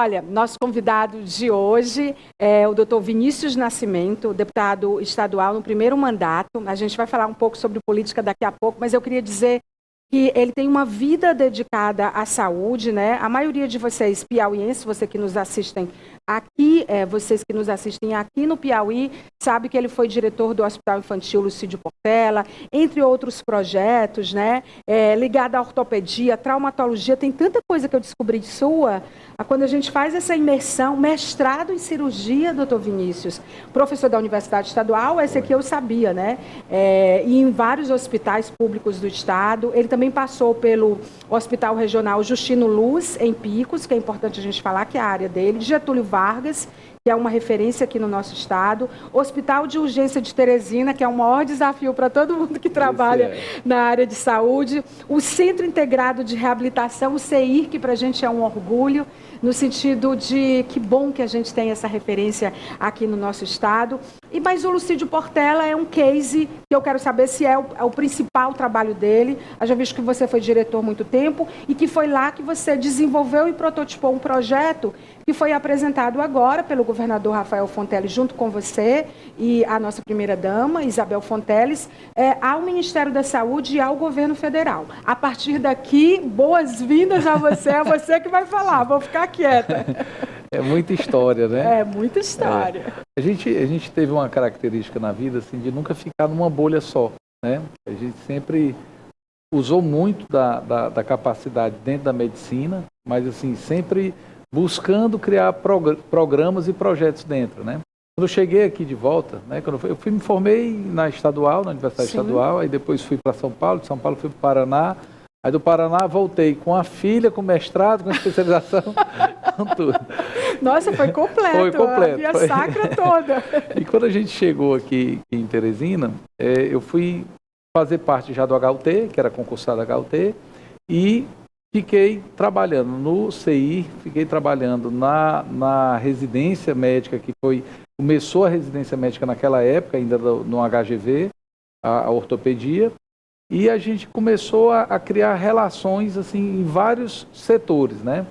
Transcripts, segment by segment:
Olha, nosso convidado de hoje é o Dr. Vinícius Nascimento, deputado estadual no primeiro mandato. A gente vai falar um pouco sobre política daqui a pouco, mas eu queria dizer que ele tem uma vida dedicada à saúde, né? A maioria de vocês piauienses, vocês que nos assistem aqui no Piauí, sabe que ele foi diretor do Hospital Infantil Lucídio Portela, entre outros projetos, né? Ligado à ortopedia, traumatologia, tem tanta coisa que eu descobri sua. Quando a gente faz essa imersão, mestrado em cirurgia, doutor Vinícius, professor da Universidade Estadual, esse aqui eu sabia, né? E em vários hospitais públicos do estado. Ele também passou pelo Hospital Regional Justino Luz, em Picos, que é importante a gente falar, que é a área dele, Getúlio Vargas, que é uma referência aqui no nosso estado, Hospital de Urgência de Teresina, que é o maior desafio para todo mundo que trabalha na área de saúde, o Centro Integrado de Reabilitação, o CEIR, que para a gente é um orgulho, no sentido de que bom que a gente tem essa referência aqui no nosso estado. Mas o Lucídio Portela é um case que eu quero saber se é o principal trabalho dele. Eu já visto que você foi diretor há muito tempo e que foi lá que você desenvolveu e prototipou um projeto que foi apresentado agora pelo governador Rafael Fonteles, junto com você e a nossa primeira-dama, Isabel Fonteles, ao Ministério da Saúde e ao governo federal. A partir daqui, boas-vindas a você, é você que vai falar, vou ficar quieta. É muita história, né? É muita história. A gente teve uma característica na vida, assim, de nunca ficar numa bolha só, né? A gente sempre usou muito da capacidade dentro da medicina, mas, assim, sempre buscando criar programas e projetos dentro, né? Quando eu cheguei aqui de volta, né? Eu me formei na Universidade Estadual, aí depois fui para São Paulo, de São Paulo fui para o Paraná, aí do Paraná voltei com a filha, com mestrado, com especialização, com tudo. Nossa, foi completo. Foi completo. A via sacra toda. E quando a gente chegou aqui em Teresina, eu fui fazer parte já do HUT, que era concursado HUT, e fiquei trabalhando no CI, fiquei trabalhando na residência médica, começou a residência médica naquela época, ainda no HGV, a ortopedia, e a gente começou a criar relações assim, em vários setores, né?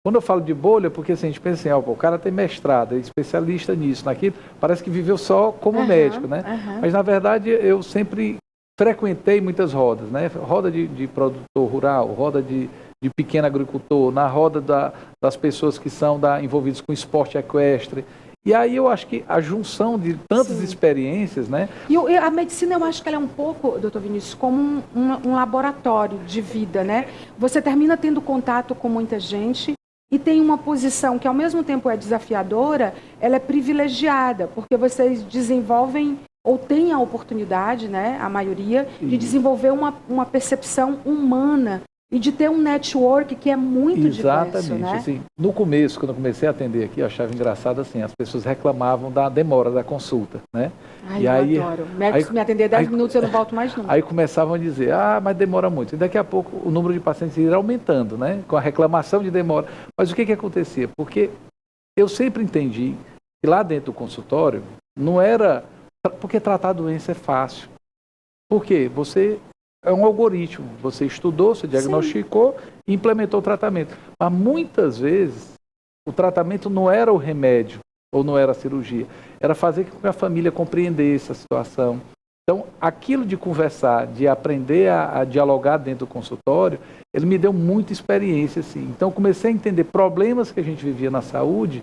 Quando eu falo de bolha, porque assim, a gente pensa assim, o cara tem mestrado, é especialista nisso, naquilo, parece que viveu só como médico, né? Mas na verdade eu sempre frequentei muitas rodas, né? Roda de produtor rural, roda de pequeno agricultor, na roda das pessoas que são envolvidas com esporte equestre. E aí eu acho que a junção de tantas experiências, né? E a medicina, eu acho que ela é um pouco, doutor Vinícius, como um laboratório de vida, né? Você termina tendo contato com muita gente e tem uma posição que ao mesmo tempo é desafiadora, ela é privilegiada, porque vocês desenvolvem ou têm a oportunidade, né, a maioria, de desenvolver uma percepção humana e de ter um network que é muito diverso, né? Assim, no começo, quando eu comecei a atender aqui, eu achava engraçado assim, as pessoas reclamavam da demora da consulta, né? Ai, eu adoro. Médicos me atender 10 minutos, eu não volto mais nunca. Aí começavam a dizer, mas demora muito. E daqui a pouco o número de pacientes ia aumentando, né? Com a reclamação de demora. Mas o que acontecia? Porque eu sempre entendi que lá dentro do consultório não era... Porque tratar a doença é fácil. Por quê? Você... É um algoritmo. Você estudou, você diagnosticou e implementou o tratamento. Mas muitas vezes o tratamento não era o remédio ou não era a cirurgia. Era fazer com que a família compreendesse a situação. Então, aquilo de conversar, de aprender a dialogar dentro do consultório, ele me deu muita experiência, assim. Então, eu comecei a entender problemas que a gente vivia na saúde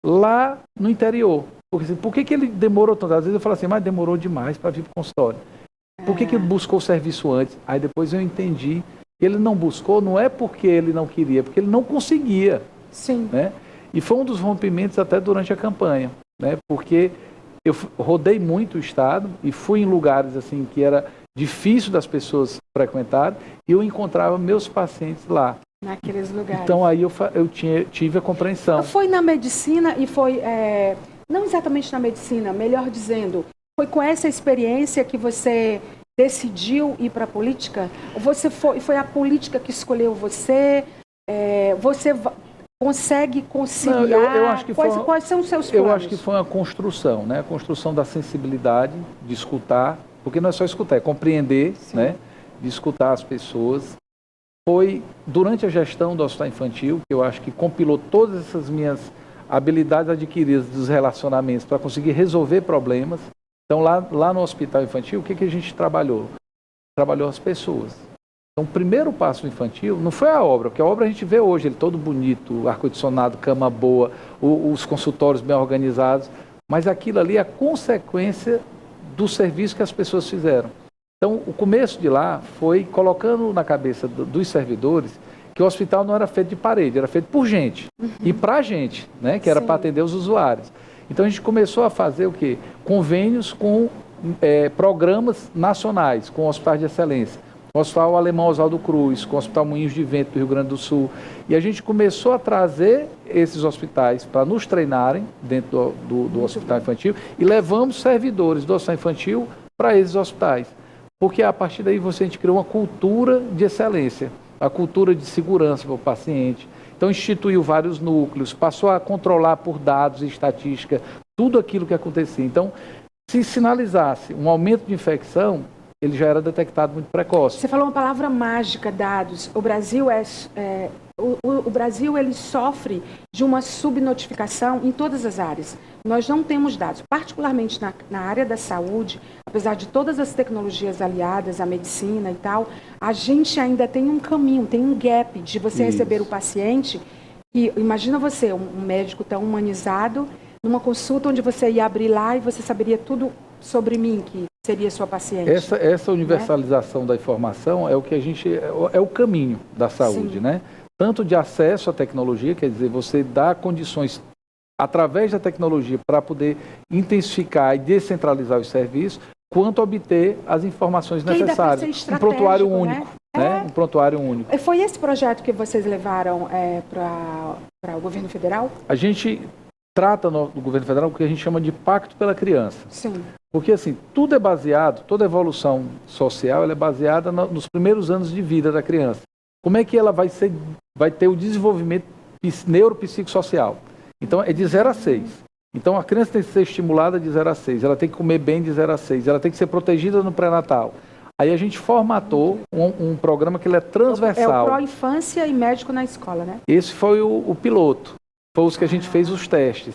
lá no interior. Porque, assim, por que ele demorou tanto? Às vezes eu falo assim, mas demorou demais para vir para o consultório. Por que ele buscou o serviço antes? Aí depois eu entendi que ele não buscou, não é porque ele não queria, porque ele não conseguia. Sim. Né? E foi um dos rompimentos até durante a campanha, né? Porque eu rodei muito o estado e fui em lugares assim que era difícil das pessoas frequentarem e eu encontrava meus pacientes lá. Naqueles lugares. Então aí eu tive a compreensão. Foi na medicina e foi, não exatamente na medicina, melhor dizendo, foi com essa experiência que você decidiu ir para a política? Foi a política que escolheu você? Você consegue conciliar? Não, eu acho que quais são os seus planos? Eu acho que foi uma construção, né? A construção da sensibilidade, de escutar, porque não é só escutar, é compreender, né? De escutar as pessoas. foi durante a gestão do Hospital Infantil, que eu acho que compilou todas essas minhas habilidades adquiridas dos relacionamentos para conseguir resolver problemas. Então, lá no Hospital Infantil, o que a gente trabalhou? Trabalhou as pessoas. Então, o primeiro passo infantil não foi a obra, porque a obra a gente vê hoje, ele todo bonito, ar-condicionado, cama boa, os consultórios bem organizados, mas aquilo ali é a consequência do serviço que as pessoas fizeram. Então, o começo de lá foi colocando na cabeça dos servidores que o hospital não era feito de parede, era feito por gente, e para gente, né, que era para atender os usuários. Então, a gente começou a fazer o quê? Convênios com programas nacionais, com hospitais de excelência. Com o Hospital Alemão Oswaldo Cruz, com o Hospital Moinhos de Vento do Rio Grande do Sul. E a gente começou a trazer esses hospitais para nos treinarem dentro do Hospital Infantil e levamos servidores do Hospital Infantil para esses hospitais. Porque a partir daí a gente criou uma cultura de excelência, a cultura de segurança para o paciente. Então instituiu vários núcleos, passou a controlar por dados e estatística tudo aquilo que acontecia. Então, se sinalizasse um aumento de infecção, ele já era detectado muito precoce. Você falou uma palavra mágica, dados. O Brasil o Brasil ele sofre de uma subnotificação em todas as áreas. Nós não temos dados, particularmente na área da saúde, apesar de todas as tecnologias aliadas à medicina e tal, a gente ainda tem um caminho, tem um gap de você receber o paciente. E imagina você, um médico tão humanizado, numa consulta onde você ia abrir lá e você saberia tudo sobre mim, que seria sua paciente. Essa universalização da informação é o que é o caminho da saúde, né? Tanto de acesso à tecnologia, quer dizer, você dá condições através da tecnologia para poder intensificar e descentralizar os serviços, quanto obter as informações necessárias. Um prontuário único, né? Um prontuário único. Foi esse projeto que vocês levaram para o governo federal? A gente trata no governo federal o que a gente chama de pacto pela criança. Sim. Porque assim, tudo é baseado, toda evolução social ela é baseada nos primeiros anos de vida da criança. Como é que ela vai ter o desenvolvimento neuropsicossocial? Então é de 0 a 6. Então a criança tem que ser estimulada de 0 a 6, ela tem que comer bem de 0 a 6, ela tem que ser protegida no pré-natal. Aí a gente formatou um programa que ele é transversal. É o Pró-Infância e Médico na Escola, né? Esse foi o piloto, foi os que a gente fez os testes.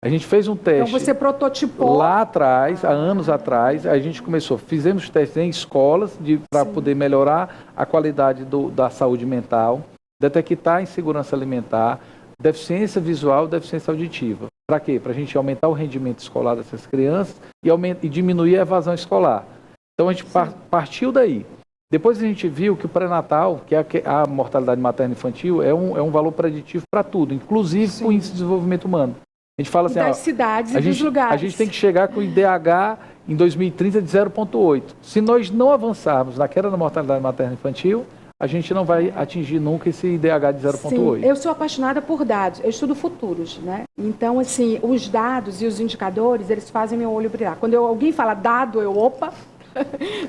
A gente fez um teste. Então você prototipou? Lá atrás, há anos atrás, a gente fizemos testes em escolas para poder melhorar a qualidade da saúde mental, detectar insegurança alimentar, deficiência visual, deficiência auditiva. Para quê? Para a gente aumentar o rendimento escolar dessas crianças e diminuir a evasão escolar. Então a gente partiu daí. Depois a gente viu que o pré-natal, que é a mortalidade materna infantil, é um valor preditivo para tudo, inclusive para o índice de desenvolvimento humano. A gente fala assim, das cidades e dos lugares. A gente tem que chegar com o IDH em 2030 de 0,8. Se nós não avançarmos na queda da mortalidade materna infantil, a gente não vai atingir nunca esse IDH de 0,8. Sim, eu sou apaixonada por dados, eu estudo futuros, né? Então, assim, os dados e os indicadores, eles fazem meu olho brilhar. Quando alguém fala dado, opa,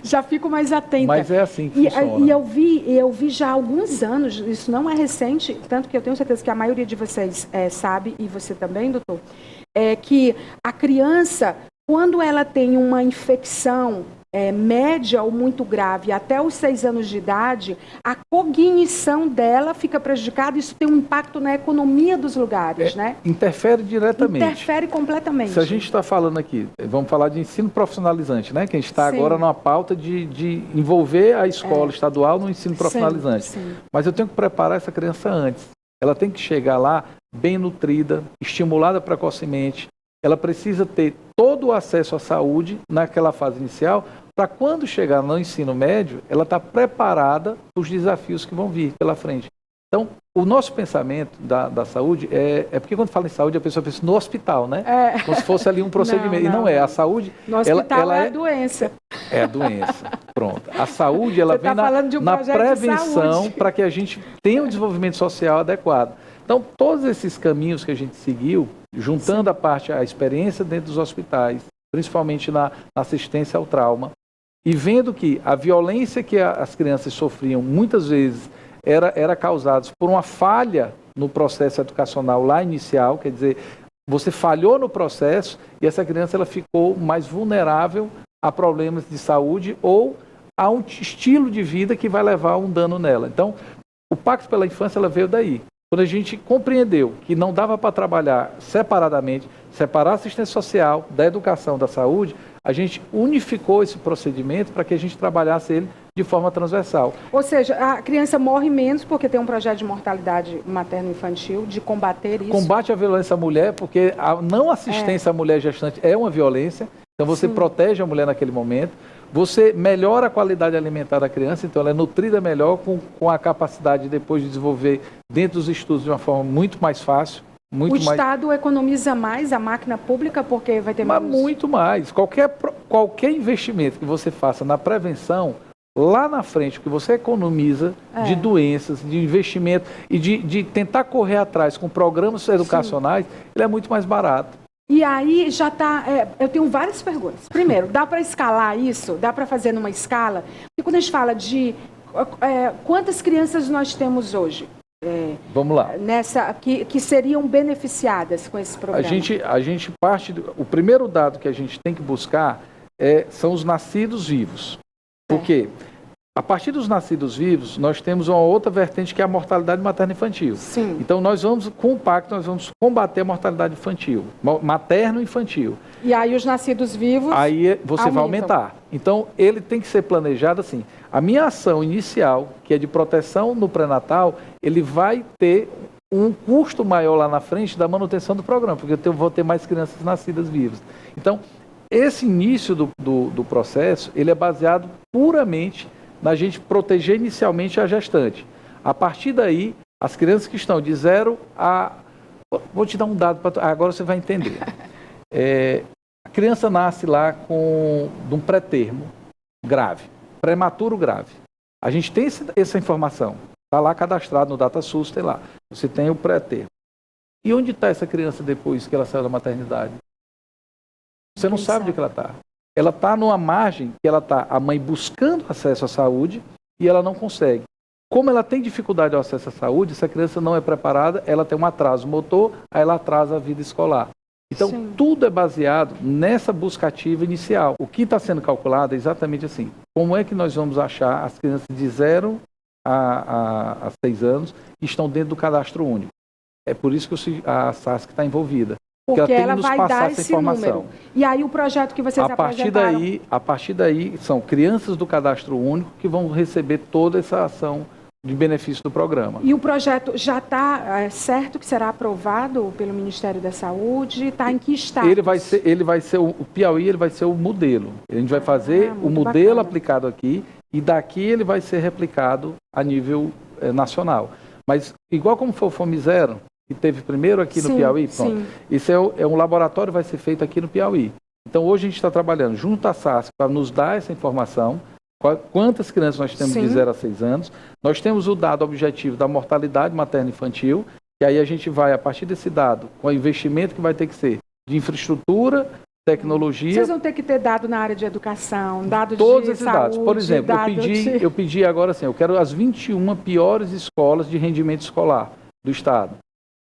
já fico mais atenta. Mas é assim que funciona. E eu vi já há alguns anos, isso não é recente, tanto que eu tenho certeza que a maioria de vocês sabe, e você também, doutor, que a criança, quando ela tem uma infecção média ou muito grave até os 6 anos de idade, a cognição dela fica prejudicada, isso tem um impacto na economia dos lugares, né? Interfere diretamente. Interfere completamente. Se a gente está falando aqui, vamos falar de ensino profissionalizante, né? Que a gente está agora numa pauta de envolver a escola estadual no ensino profissionalizante. Sim. Mas eu tenho que preparar essa criança antes. Ela tem que chegar lá bem nutrida, estimulada precocemente. Ela precisa ter todo o acesso à saúde naquela fase inicial, para quando chegar no ensino médio, ela está preparada para os desafios que vão vir pela frente. Então, o nosso pensamento da saúde é porque quando fala em saúde, a pessoa pensa no hospital, né? Como se fosse ali um procedimento. Não, e não é. A saúde... No hospital ela é a doença. É a doença. Pronto. A saúde, ela vem na prevenção para que a gente tenha um desenvolvimento social adequado. Então, todos esses caminhos que a gente seguiu, juntando a experiência dentro dos hospitais, principalmente na assistência ao trauma, e vendo que a violência que as crianças sofriam, muitas vezes, era causada por uma falha no processo educacional lá inicial, quer dizer, você falhou no processo e essa criança ela ficou mais vulnerável a problemas de saúde ou a um estilo de vida que vai levar a um dano nela. Então, O Pacto pela Infância ela veio daí. Quando a gente compreendeu que não dava para trabalhar separadamente, separar a assistência social da educação, da saúde, a gente unificou esse procedimento para que a gente trabalhasse ele de forma transversal. Ou seja, a criança morre menos porque tem um projeto de mortalidade materno-infantil, de combater isso. Combate à violência à mulher, porque a não assistência à mulher gestante é uma violência, então você protege a mulher naquele momento. Você melhora a qualidade alimentar da criança, então ela é nutrida melhor com a capacidade de depois de desenvolver dentro dos estudos de uma forma muito mais fácil. O Estado economiza mais a máquina pública porque vai ter menos... menos... Muito mais. Qualquer investimento que você faça na prevenção, lá na frente, o que você economiza de doenças, de investimento e de tentar correr atrás com programas educacionais, ele é muito mais barato. E aí já está... eu tenho várias perguntas. Primeiro, dá para escalar isso? Dá para fazer numa escala? Porque quando a gente fala de quantas crianças nós temos hoje? Vamos lá. Que seriam beneficiadas com esse programa? A gente parte... O primeiro dado que a gente tem que buscar são os nascidos vivos. Por quê? A partir dos nascidos vivos, nós temos uma outra vertente que é a mortalidade materno-infantil. Sim. Então, com o Pacto, nós vamos combater a mortalidade infantil, materno-infantil. E aí os nascidos vivos aí você vai aumentar. Então, ele tem que ser planejado assim. A minha ação inicial, que é de proteção no pré-natal, ele vai ter um custo maior lá na frente da manutenção do programa, porque eu vou ter mais crianças nascidas vivas. Então, esse início do processo, ele é baseado puramente na gente proteger inicialmente a gestante. A partir daí, as crianças que estão de 0 a... Vou te dar um dado, agora você vai entender. A criança nasce lá de um pré-termo grave, prematuro grave. A gente tem essa informação, está lá cadastrado no DataSUS, tem lá. Você tem o pré-termo. E onde está essa criança depois que ela saiu da maternidade? Você não sabe onde que ela está. Ela está numa margem que ela está, a mãe buscando acesso à saúde e ela não consegue. Como ela tem dificuldade ao acesso à saúde, se a criança não é preparada, ela tem um atraso motor, aí ela atrasa a vida escolar. Então, tudo é baseado nessa busca ativa inicial. O que está sendo calculado é exatamente assim. Como é que nós vamos achar as crianças de 0 a 6 anos que estão dentro do cadastro único? É por isso que a SASC está envolvida. Porque ela vai dar esse número. E aí o projeto que vocês apresentaram... A partir daí, são crianças do cadastro único que vão receber toda essa ação de benefício do programa. E o projeto já está certo que será aprovado pelo Ministério da Saúde? Está em que estado? Ele vai ser o Piauí, ele vai ser o modelo. A gente vai fazer o modelo aplicado aqui e daqui ele vai ser replicado a nível nacional. Mas igual como foi o Fome Zero, que teve primeiro aqui no Piauí, pronto. Isso é um laboratório que vai ser feito aqui no Piauí. Então hoje a gente está trabalhando junto à SASC para nos dar essa informação, quantas crianças nós temos de 0 a 6 anos. Nós temos o dado objetivo da mortalidade materno-infantil, e aí a gente vai, a partir desse dado, com o investimento que vai ter que ser de infraestrutura, tecnologia... Vocês vão ter que ter dado na área de educação, dado todos de esses saúde, dados. Por exemplo, eu pedi agora assim, eu quero as 21 piores escolas de rendimento escolar do Estado.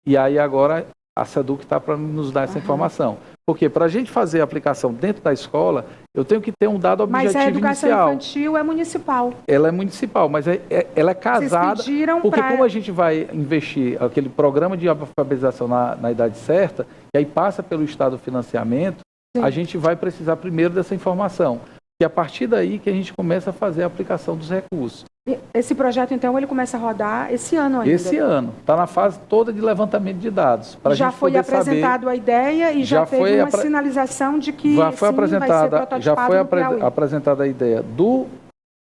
E aí agora a SEDUC está para nos dar essa informação. Porque para a gente fazer a aplicação dentro da escola, eu tenho que ter um dado objetivo inicial. Mas a educação infantil é municipal. Ela é municipal, mas ela é casada. Porque como a gente vai investir aquele programa de alfabetização na idade certa, e aí passa pelo Estado o financiamento, a gente vai precisar primeiro dessa informação. E a partir daí que a gente começa a fazer a aplicação dos recursos. Esse projeto, então, ele começa a rodar esse ano ainda? Esse ano. Está na fase toda de levantamento de dados. Já foi apresentado a ideia e já teve uma sinalização de que vai ser prototipado já foi apresentada a ideia do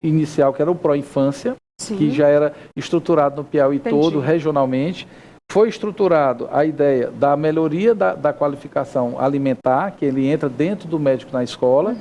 inicial, que era o Pró-Infância, que já era estruturado no Piauí todo, regionalmente. Foi estruturado a ideia da melhoria da qualificação alimentar, que ele entra dentro do médico na escola,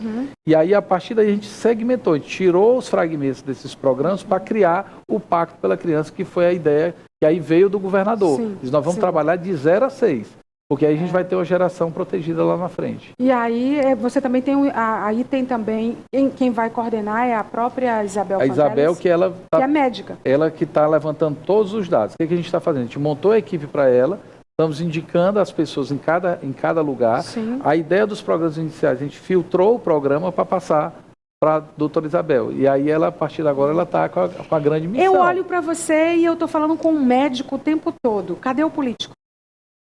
e aí a partir daí a gente segmentou, a gente tirou os fragmentos desses programas para criar o Pacto pela Criança, que foi a ideia que aí veio do governador. Nós vamos trabalhar de 0 a 6. Porque aí a gente vai ter uma geração protegida lá na frente. E aí você também tem, aí tem também, quem vai coordenar é a própria Isabel Fonteles. A Isabel, que é médica. Ela que está levantando todos os dados. O que a gente está fazendo? A gente montou a equipe para ela, estamos indicando as pessoas em cada lugar. A ideia dos programas iniciais, a gente filtrou o programa para passar para a doutora Isabel. E aí, ela, a partir de agora, ela está com a grande missão. Eu olho para você e eu estou falando com um médico o tempo todo. Cadê o político?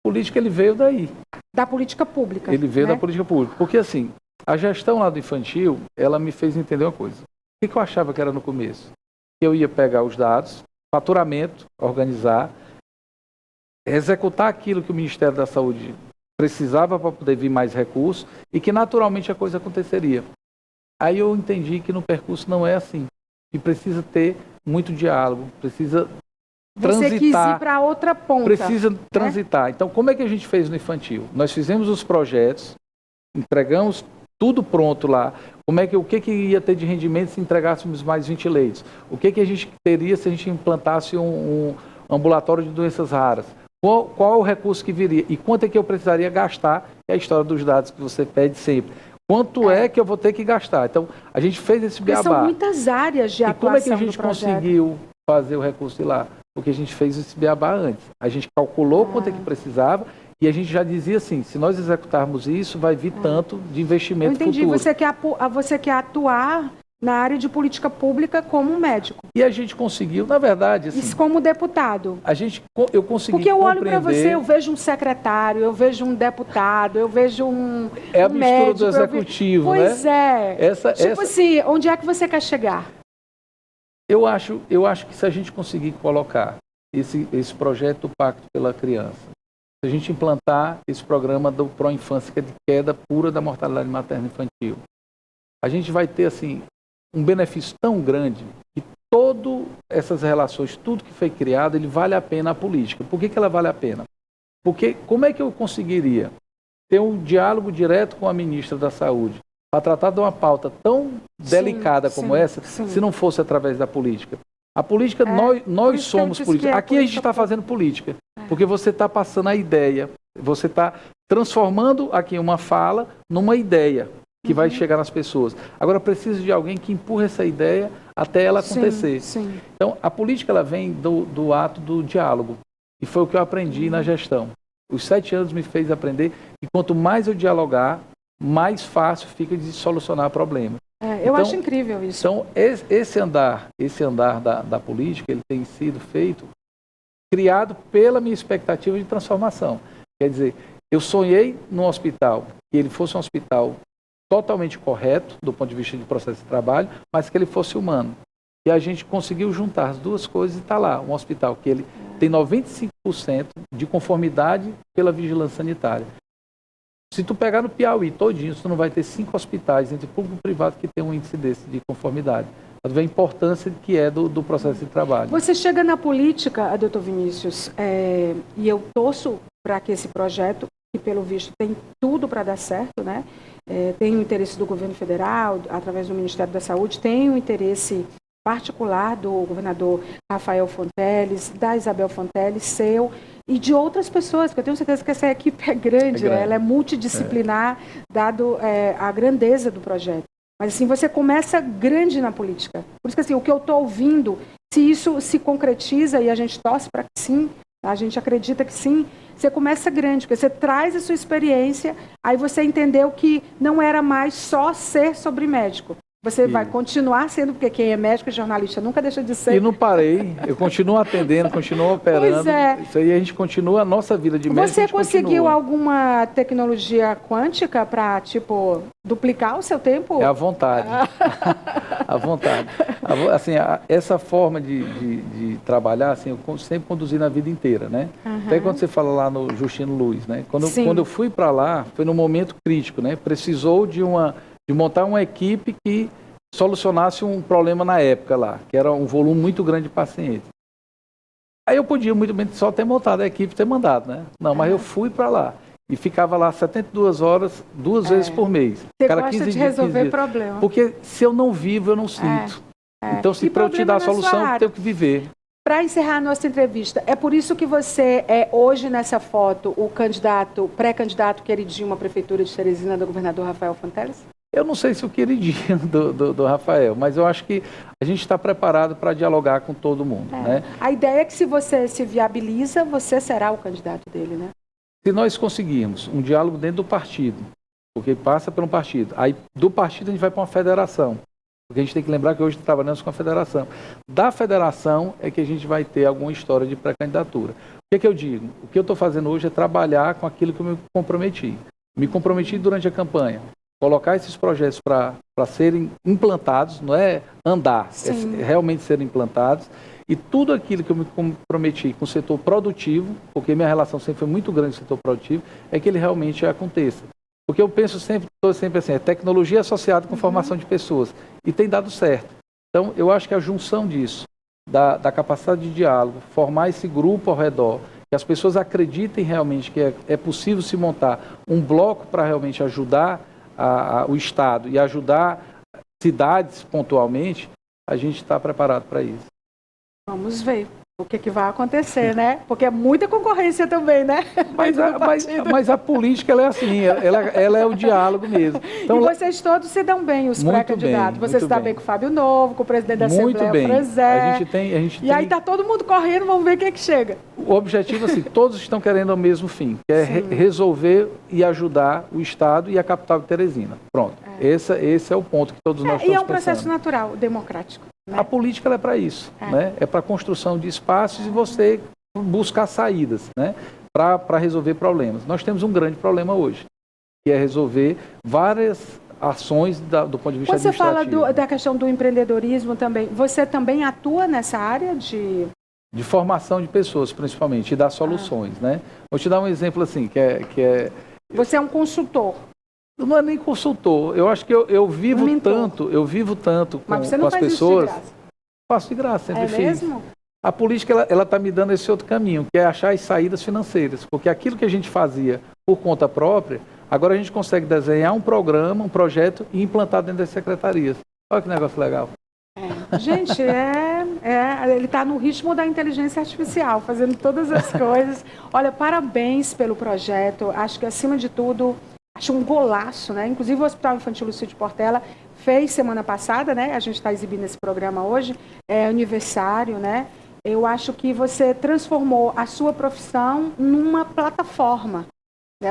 O político, ele veio daí. Da política pública. Ele veio né? da política pública. Porque, assim, a gestão lá do infantil, ela me fez entender uma coisa. O que eu achava que era no começo? Eu ia pegar os dados, faturamento, organizar, executar aquilo que o Ministério da Saúde precisava para poder vir mais recursos e que naturalmente a coisa aconteceria. Aí eu entendi que no percurso não é assim. E precisa ter muito diálogo, precisa transitar. Você quis ir para outra ponta. Precisa transitar. Então, como é que a gente fez no infantil? Nós fizemos os projetos, entregamos tudo pronto lá. O que ia ter de rendimento se entregássemos mais 20 leitos? O que a gente teria se a gente implantasse um ambulatório de doenças raras? Qual o recurso que viria? E quanto é que eu precisaria gastar? É a história dos dados que você pede sempre. Quanto é que eu vou ter que gastar? Então, a gente fez esse beabá. São muitas áreas de atuação. E como é que a gente conseguiu fazer o recurso de lá? Porque a gente fez esse beabá antes. A gente calculou quanto é que precisava e a gente já dizia assim, se nós executarmos isso, vai vir tanto de investimento futuro. Eu entendi. Você quer atuar na área de política pública como médico. E a gente conseguiu, na verdade... Assim, isso como deputado. Eu consegui Porque eu olho para você, eu vejo um secretário, eu vejo um deputado, eu vejo um É a um mistura médico, do executivo, né? Pois é. Assim, onde é que você quer chegar? Eu acho que se a gente conseguir colocar esse projeto do Pacto pela Criança, se a gente implantar esse programa do Pró-Infância, que é de queda pura da mortalidade materna infantil, a gente vai ter, assim, um benefício tão grande que todas essas relações, tudo que foi criado, ele vale a pena a política. Por que ela vale a pena? Porque como é que eu conseguiria ter um diálogo direto com a ministra da Saúde para tratar de uma pauta tão delicada como essa, se não fosse através da política? A política, nós somos políticos. Aqui a gente está fazendo política, porque você está passando a ideia, você está transformando aqui uma fala numa ideia que vai chegar nas pessoas. Agora, precisa de alguém que empurre essa ideia até ela acontecer. Sim. Então, a política ela vem do ato do diálogo. E foi o que eu aprendi na gestão. Os 7 anos me fez aprender que quanto mais eu dialogar, mais fácil fica de solucionar problemas. Eu acho incrível isso. Então, esse andar da política, ele tem sido feito, criado pela minha expectativa de transformação. Quer dizer, eu sonhei num hospital, que ele fosse um hospital totalmente correto, do ponto de vista de processo de trabalho, mas que ele fosse humano. E a gente conseguiu juntar as duas coisas e está lá, um hospital que ele tem 95% de conformidade pela vigilância sanitária. Se tu pegar no Piauí todinho, tu não vai ter 5 hospitais, entre público e privado, que tem um índice desse de conformidade. Para ver a importância que é do processo de trabalho. Você chega na política, doutor Vinícius, e eu torço para que esse projeto, que pelo visto tem tudo para dar certo, né? Tem o interesse do governo federal, através do Ministério da Saúde, tem o interesse particular do governador Rafael Fonteles, da Isabel Fonteles, seu, e de outras pessoas, porque eu tenho certeza que essa equipe é grande. Né? Ela é multidisciplinar, dado a grandeza do projeto. Mas assim, você começa grande na política. Por isso que assim, o que eu estou ouvindo, se isso se concretiza, e a gente torce para que sim, a gente acredita que sim, você começa grande, porque você traz a sua experiência, aí você entendeu que não era mais só ser sobre médico. Você vai continuar sendo, porque quem é médico e jornalista nunca deixa de ser. E não parei, eu continuo atendendo, continuo operando. Pois é. Isso aí a gente continua a nossa vida de médico. Você conseguiu alguma tecnologia quântica para, tipo, duplicar o seu tempo? É a vontade. A vontade. Assim, essa forma de trabalhar, assim, eu sempre conduzi na vida inteira, né? Até quando você fala lá no Justino Luiz, né? Quando eu fui para lá, foi num momento crítico, né? Precisou de montar uma equipe que solucionasse um problema na época lá, que era um volume muito grande de pacientes. Aí eu podia muito bem só ter montado a equipe e ter mandado, né? Não, mas eu fui para lá e ficava lá 72 horas, 2 vezes por mês. Você gosta de resolver problema. Porque se eu não vivo, eu não sinto. Então, se para eu te dar a solução, eu tenho que viver. Para encerrar a nossa entrevista, é por isso que você é hoje nessa foto o pré-candidato queridinho à Prefeitura de Teresina do governador Rafael Fonteles? Eu não sei se o queridinho do Rafael, mas eu acho que a gente está preparado para dialogar com todo mundo. Né? A ideia é que se você se viabiliza, você será o candidato dele, né? Se nós conseguirmos um diálogo dentro do partido, porque passa por um partido, aí do partido a gente vai para uma federação. Porque a gente tem que lembrar que hoje trabalhamos com a federação. Da federação é que a gente vai ter alguma história de pré-candidatura. O que eu digo? O que eu estou fazendo hoje é trabalhar com aquilo que eu me comprometi. Me comprometi durante a campanha. Colocar esses projetos para serem implantados, não é andar, é realmente serem implantados. E tudo aquilo que eu me comprometi com o setor produtivo, porque minha relação sempre foi muito grande com o setor produtivo, é que ele realmente aconteça. Porque eu penso sempre, estou sempre assim, é tecnologia associada com formação de pessoas. E tem dado certo. Então, eu acho que a junção disso, da capacidade de diálogo, formar esse grupo ao redor, que as pessoas acreditem realmente que é possível se montar um bloco para realmente ajudar o Estado e ajudar cidades pontualmente, a gente está preparado para isso. Vamos ver o que vai acontecer, né? Porque é muita concorrência também, né? Mas a política, ela é assim, ela é o diálogo mesmo. Então, e vocês todos se dão bem, os pré-candidatos. Você se dá bem com o Fábio Novo, com o presidente da Assembleia, Frezé. Aí está todo mundo correndo, vamos ver quem é que chega. O objetivo, assim, todos estão querendo o mesmo fim, que é resolver e ajudar o Estado e a capital de Teresina. Pronto. Esse é o ponto que todos nós estamos pensando. E é um processo natural, democrático. Né? A política ela é para isso, né? É para a construção de espaços e você buscar saídas, né? Para resolver problemas. Nós temos um grande problema hoje, que é resolver várias ações do ponto de vista administrativo. Você fala da questão do empreendedorismo também. Você também atua nessa área de formação de pessoas, principalmente, e dar soluções, né? Vou te dar um exemplo assim, que é... Você é um consultor. Não é nem consultor. Eu acho que eu vivo tanto com Mas você não as faz pessoas. Isso de graça. Faço de graça, sempre fiz. É mesmo? A política, ela está me dando esse outro caminho, que é achar as saídas financeiras. Porque aquilo que a gente fazia por conta própria, agora a gente consegue desenhar um programa, um projeto e implantar dentro das secretarias. Olha que negócio legal. Gente, ele está no ritmo da inteligência artificial, fazendo todas as coisas. Olha, parabéns pelo projeto. Acho que, acima de tudo, acho um golaço, né? Inclusive, o Hospital Infantil Lucídio Portela fez semana passada, né? A gente está exibindo esse programa hoje, aniversário, né? Eu acho que você transformou a sua profissão numa plataforma.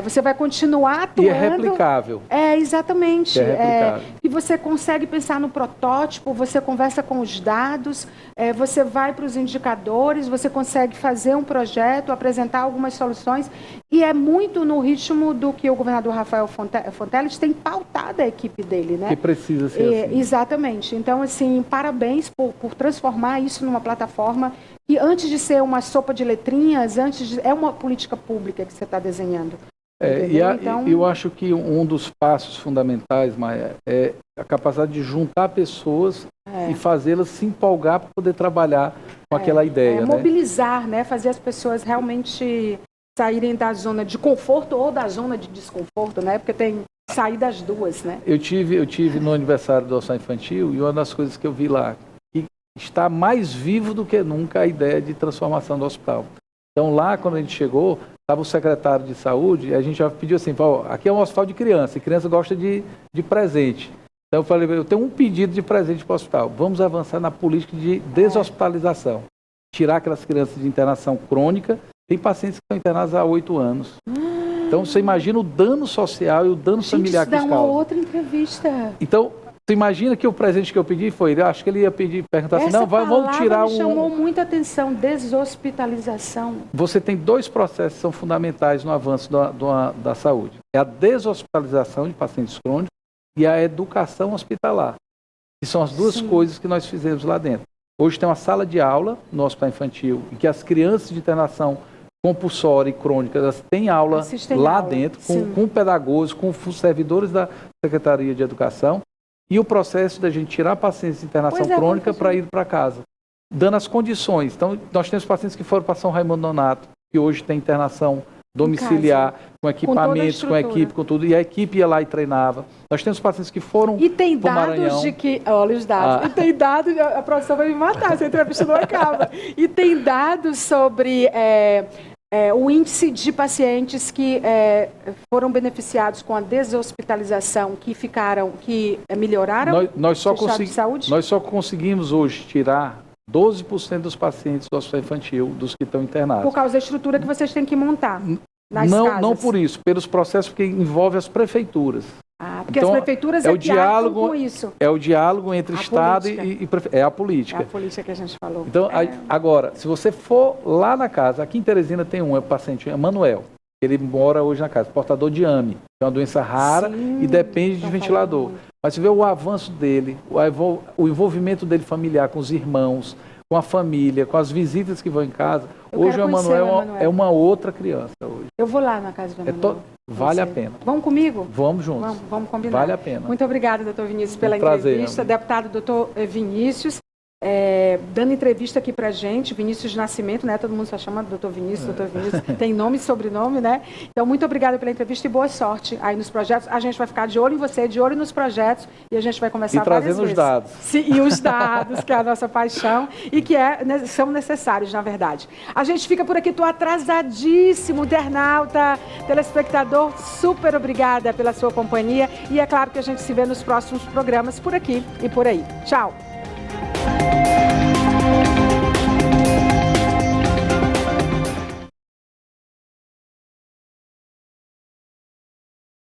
Você vai continuar atuando. E é replicável. Exatamente. Replicável. E você consegue pensar no protótipo, você conversa com os dados, você vai para os indicadores, você consegue fazer um projeto, apresentar algumas soluções. E é muito no ritmo do que o governador Rafael Fonteles tem pautado a equipe dele, né? Que precisa ser assim. Exatamente. Então, assim, parabéns por transformar isso numa plataforma que, antes de ser uma sopa de letrinhas, é uma política pública que você está desenhando. Então... Eu acho que um dos passos fundamentais, Maia, é a capacidade de juntar pessoas e fazê-las se empolgar para poder trabalhar com aquela ideia. Mobilizar, né? Fazer as pessoas realmente saírem da zona de conforto ou da zona de desconforto, né? Porque tem que sair das duas, né? Eu tive no aniversário do Hospital Infantil e uma das coisas que eu vi lá, que está mais vivo do que nunca a ideia de transformação do hospital. Então lá, quando a gente chegou, estava o secretário de saúde e a gente já pediu assim, aqui é um hospital de criança, e criança gosta de presente. Então eu falei, eu tenho um pedido de presente para o hospital, vamos avançar na política de deshospitalização. Tirar aquelas crianças de internação crônica, tem pacientes que estão internados há 8 anos. Então você imagina o dano social e o dano familiar que isso causa. Isso dá uma outra entrevista. Então, você imagina que o presente que eu pedi foi, acho que ele ia perguntar assim, vamos tirar me chamou muita atenção, deshospitalização. Você tem 2 processos que são fundamentais no avanço da saúde. É a deshospitalização de pacientes crônicos e a educação hospitalar. Que são as 2 coisas que nós fizemos lá dentro. Hoje tem uma sala de aula no Hospital Infantil, em que as crianças de internação compulsória e crônica, elas têm aula lá dentro, com pedagogos, com servidores da Secretaria de Educação. E o processo da gente tirar pacientes de internação crônica para ir para casa, dando as condições. Então, nós temos pacientes que foram para São Raimundo Nonato, que hoje tem internação domiciliar, com equipamentos, com equipe, com tudo. E a equipe ia lá e treinava. Nós temos pacientes que foram para o Maranhão. E tem dados de que... Olha os dados. E tem dados... A produção vai me matar, essa entrevista não acaba. E tem dados sobre... o índice de pacientes que foram beneficiados com a deshospitalização, que melhoraram nós só o estado de saúde? Nós só conseguimos hoje tirar 12% dos pacientes do hospital infantil, dos que estão internados. Por causa da estrutura que vocês têm que montar nas casas? Não por isso, pelos processos que envolvem as prefeituras. Porque então, as prefeituras é o que diálogo com isso. É o diálogo entre Estado é a política. É a política que a gente falou. Então, agora, se você for lá na casa, aqui em Teresina tem um paciente, é Manuel. Ele mora hoje na casa, portador de AME, é uma doença rara e depende de ventilador. Mas você vê o avanço dele, o envolvimento dele familiar com os irmãos, com a família, com as visitas que vão em casa. Hoje o Emanuel é uma outra criança. Hoje. Eu vou lá na casa do Emanuel. Vale a pena. Vamos comigo? Vamos juntos. Vamos combinar. Vale a pena. Muito obrigada, doutor Vinícius, pela Prazer, entrevista. Deputado doutor Vinícius, dando entrevista aqui pra gente, Vinícius de Nascimento, né? Todo mundo só chama doutor Vinícius, tem nome e sobrenome, né? Então, muito obrigada pela entrevista e boa sorte aí nos projetos. A gente vai ficar de olho em você, de olho nos projetos e a gente vai conversar várias vezes. E trazendo os dados. Sim, e os dados, que é a nossa paixão e que são necessários, na verdade. A gente fica por aqui, estou atrasadíssimo, internauta, telespectador, super obrigada pela sua companhia e é claro que a gente se vê nos próximos programas por aqui e por aí. Tchau!